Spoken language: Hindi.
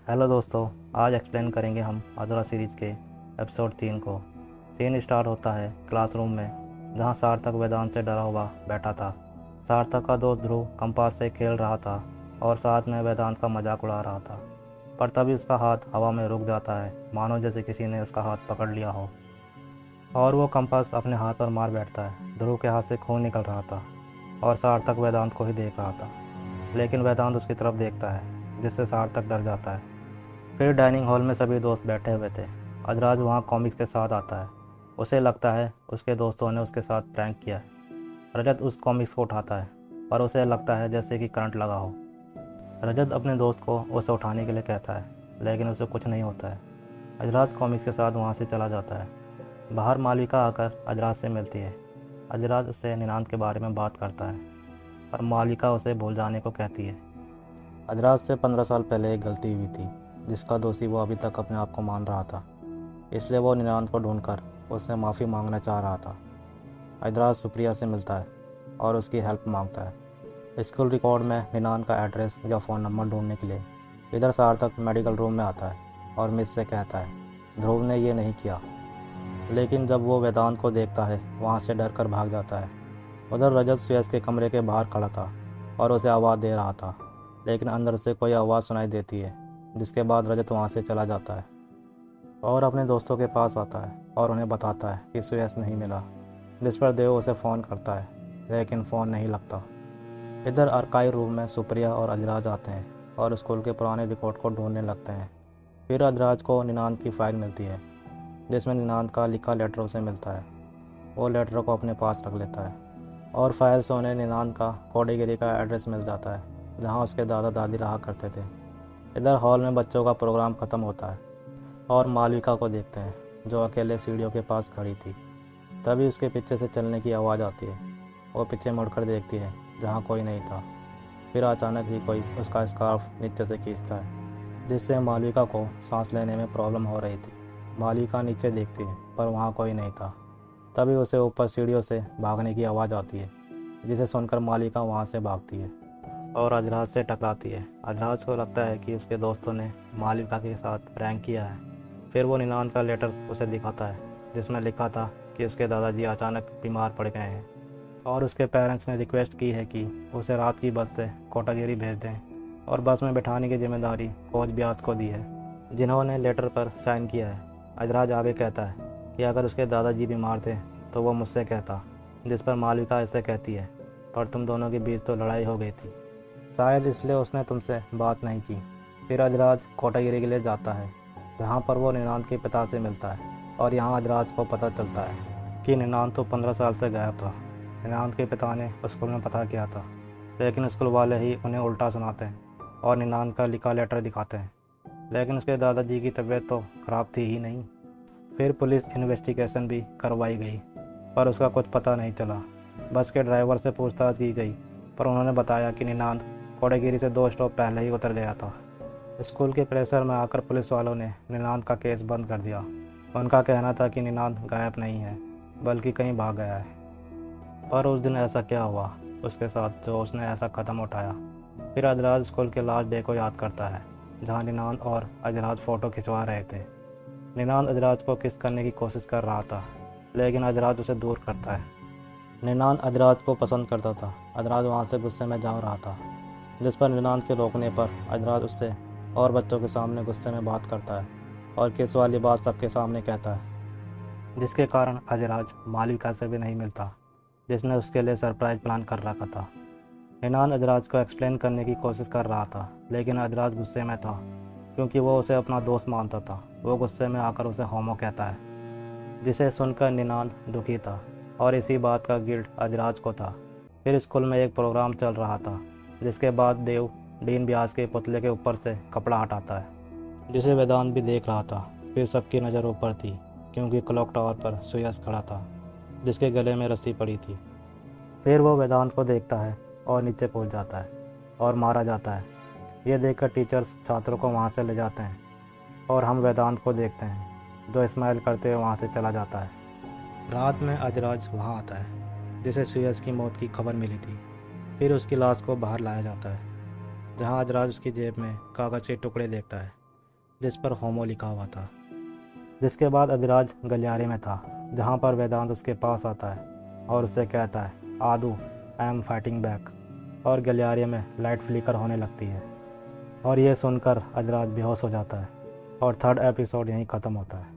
हेलो दोस्तों, आज एक्सप्लेन करेंगे हम अधूरा सीरीज़ के एपिसोड 3 को। सीन स्टार्ट होता है क्लासरूम में, जहां सार्थक वेदांत से डरा हुआ बैठा था। सार्थक का दोस्त ध्रुव कंपास से खेल रहा था और साथ में वेदांत का मजाक उड़ा रहा था। पर तभी उसका हाथ हवा में रुक जाता है, मानो जैसे किसी ने उसका हाथ पकड़ लिया हो, और वो कंपास अपने हाथ पर मार बैठता है। ध्रुव के हाथ से खून निकल रहा था और सार्थक वेदांत को ही देख रहा था, लेकिन वेदांत उसकी तरफ देखता है, जिससे सार्थक डर जाता है। फिर डाइनिंग हॉल में सभी दोस्त बैठे हुए थे। अजराज वहाँ कॉमिक्स के साथ आता है। उसे लगता है उसके दोस्तों ने उसके साथ प्रैंक किया है। रजत उस कॉमिक्स को उठाता है, पर उसे लगता है जैसे कि करंट लगा हो। रजत अपने दोस्त को उसे उठाने के लिए कहता है, लेकिन उसे कुछ नहीं होता है। अजराज कॉमिक्स के साथ वहाँ से चला जाता है। बाहर मालविका आकर अजराज से मिलती है। अजराज उससे निनांत के बारे में बात करता है, पर मालविका उसे भूल जाने को कहती है। अजराज से 15 साल पहले एक गलती हुई थी, जिसका दोषी वो अभी तक अपने आप को मान रहा था। इसलिए वो निनांत को ढूंढकर उससे माफ़ी मांगना चाह रहा था। अजराज सुप्रिया से मिलता है और उसकी हेल्प मांगता है। स्कूल रिकॉर्ड में निनांत का एड्रेस या फ़ोन नंबर ढूंढने के लिए इधर सार्थक मेडिकल रूम में आता है और मिस से कहता है ध्रुव ने ये नहीं किया। लेकिन जब वो वेदांत को देखता है, वहाँ से डर कर भाग जाता है। उधर रजत सुयस के कमरे के बाहर खड़ा था और उसे आवाज़ दे रहा था, लेकिन अंदर से कोई आवाज़ सुनाई देती है, जिसके बाद रजत वहाँ से चला जाता है और अपने दोस्तों के पास आता है और उन्हें बताता है कि सुयस नहीं मिला। जिस पर देव उसे फ़ोन करता है, लेकिन फ़ोन नहीं लगता। इधर आर्काइव रूम में सुप्रिया और अजराज आते हैं और स्कूल के पुराने रिकॉर्ड को ढूंढने लगते हैं। फिर अजराज को निनांत की फ़ाइल मिलती है, जिसमें निनांत का लिखा लेटर उसे मिलता है। वो लेटर को अपने पास रख लेता है और फाइल से उन्हें निनांत का कोडिगिरी का एड्रेस मिल जाता है, जहाँ उसके दादा दादी रहा करते थे। इधर हॉल में बच्चों का प्रोग्राम ख़त्म होता है और मालविका को देखते हैं, जो अकेले सीढ़ियों के पास खड़ी थी। तभी उसके पीछे से चलने की आवाज़ आती है। वो पीछे मुड़कर देखती है, जहाँ कोई नहीं था। फिर अचानक ही कोई उसका स्कार्फ नीचे से खींचता है, जिससे मालविका को सांस लेने में प्रॉब्लम हो रही थी। मालविका नीचे देखती है, पर वहाँ कोई नहीं था। तभी उसे ऊपर सीढ़ियों से भागने की आवाज़ आती है, जिसे सुनकर मालविका वहाँ से भागती है और अजराज से टकराती है। अजराज को लगता है कि उसके दोस्तों ने मालविका के साथ प्रैंक किया है। फिर वो निनांत का लेटर उसे दिखाता है, जिसमें लिखा था कि उसके दादाजी अचानक बीमार पड़ गए हैं और उसके पेरेंट्स ने रिक्वेस्ट की है कि उसे रात की बस से कोटागिरी भेज दें, और बस में बैठाने की जिम्मेदारी कोच ब्यास को दी है, जिन्होंने लेटर पर साइन किया है। अजराज आगे कहता है कि अगर उसके दादाजी बीमार थे तो वो मुझसे कहता, जिस पर मालविका इससे कहती है, पर तुम दोनों के बीच तो लड़ाई हो गई थी, शायद इसलिए उसने तुमसे बात नहीं की। फिर अजराज कोटागिरी के लिए जाता है, जहाँ पर वो निनांत के पिता से मिलता है, और यहाँ अजराज को पता चलता है कि निनांत तो 15 साल से गायब था। निनांत के पिता ने स्कूल में पता किया था, लेकिन स्कूल वाले ही उन्हें उल्टा सुनाते हैं और निनांत का लिखा लेटर दिखाते हैं, लेकिन उसके दादाजी की तबीयत तो ख़राब थी ही नहीं। फिर पुलिस इन्वेस्टिगेशन भी करवाई गई, पर उसका कुछ पता नहीं चला। बस के ड्राइवर से पूछताछ की गई, पर उन्होंने बताया कि निनांत कोटागिरी से 2 स्टॉप पहले ही उतर गया था। स्कूल के प्रेशर में आकर पुलिस वालों ने निनांत का केस बंद कर दिया। उनका कहना था कि निनांत गायब नहीं है, बल्कि कहीं भाग गया है। पर उस दिन ऐसा क्या हुआ उसके साथ जो उसने ऐसा कदम उठाया? फिर अजराज स्कूल के लास्ट डे को याद करता है, जहाँ निनांत और अजराज फ़ोटो खिंचवा रहे थे। निनांत अजराज को किस करने की कोशिश कर रहा था, लेकिन अजराज उसे दूर करता है। निनांत अजराज को पसंद करता था। अजराज वहाँ से गुस्से में जा रहा था, जिस पर निनांत के रोकने पर अजराज उससे और बच्चों के सामने गुस्से में बात करता है और किस वाली बात सबके सामने कहता है, जिसके कारण अजराज मालविका से भी नहीं मिलता, जिसने उसके लिए सरप्राइज प्लान कर रखा था। निनांत अजराज को एक्सप्लेन करने की कोशिश कर रहा था, लेकिन अजराज गुस्से में था, क्योंकि वो उसे अपना दोस्त मानता था। वो गुस्से में आकर उसे होमो कहता है, जिसे सुनकर निनांत दुखी था और इसी बात का गिल्ट अजराज को था। फिर स्कूल में एक प्रोग्राम चल रहा था, जिसके बाद देव डीन ब्यास के पुतले के ऊपर से कपड़ा हटाता है, जिसे वेदांत भी देख रहा था। फिर सबकी नज़र ऊपर थी, क्योंकि क्लॉक टावर पर सुयस खड़ा था, जिसके गले में रस्सी पड़ी थी। फिर वो वेदांत को देखता है और नीचे पहुंच जाता है और मारा जाता है। ये देखकर टीचर्स छात्रों को वहाँ से ले जाते हैं और हम वेदांत को देखते हैं, जो स्माइल करते हुए वहाँ से चला जाता है। रात में अजराज वहाँ आता है, जिसे सुयस की मौत की खबर मिली थी। फिर उसकी लाश को बाहर लाया जाता है, जहाँ अजराज उसकी जेब में कागज़ के टुकड़े देखता है, जिस पर होमो लिखा हुआ था। जिसके बाद अधिराज गलियारे में था, जहाँ पर वेदांत उसके पास आता है और उससे कहता है, आदू, आई एम फाइटिंग बैक। और गलियारे में लाइट फ्लिकर होने लगती है और ये सुनकर अधिराज बेहोश हो जाता है और थर्ड एपिसोड यहीं ख़त्म होता है।